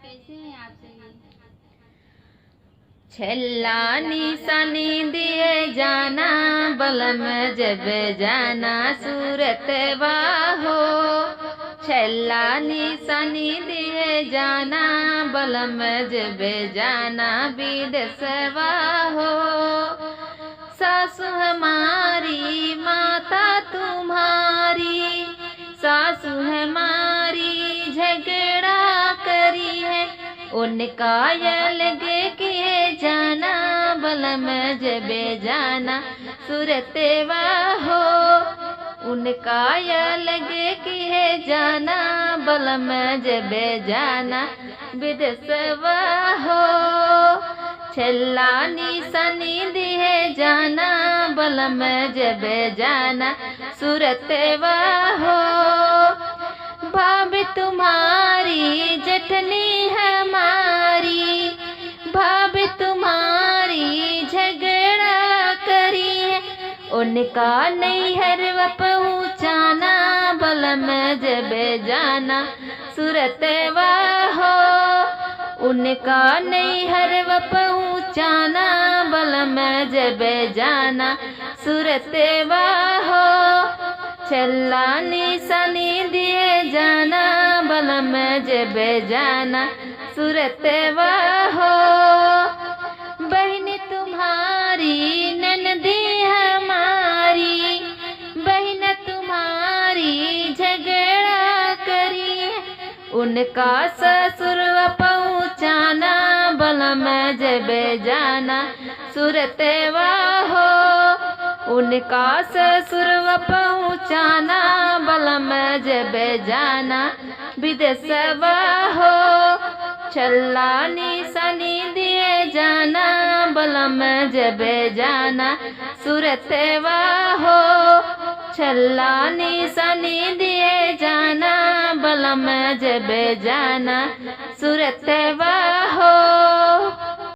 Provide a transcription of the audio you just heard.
कैसे हैं आप सही? छल्ला निशानी दिए जाना बलम जब जाना सूरत वाहो। छल्ला निशानी दिए जाना बलम जब जाना विदेशवा हो। सासु हमारी माता तुम्हारी, सासु हमारी झगड़ा करी है, उनका लगे किए जाना बलम जबे जाना सुरतेवा हो। उनका लगे किए जाना बलम जबे जाना विदेशवा हो। छल्ला निशानी दिए जाना बलम जबे जाना सुरतेवा हो। भाभी तुम्हारी जठनी हमारी, भाभी तुम्हारी झगड़ा करी है, उनका नैहर पहुँचाना बलम जबे जाना सुरतेवा हो। उनका नैहर पहुँचाना बलम जबे जाना सुरतेवा हो। छल्ला निशानी दिए जाना बलम जबे जाना सुरतेवा हो। बहन तुम्हारी ननदी हमारी, बहन तुम्हारी झगड़ा करी, उनका ससुर पहुँचाना बलम जबे जाना सुरतेवा हो। उनका ससुर पहुँचाना बलम जबे जाना विदेशवा हो। छल्ला निशानी दिए जाना बलम जबे जाना सुरतेवा हो। छल्ला निशानी दिए जाना बलम जबे जाना सुरतेवा हो।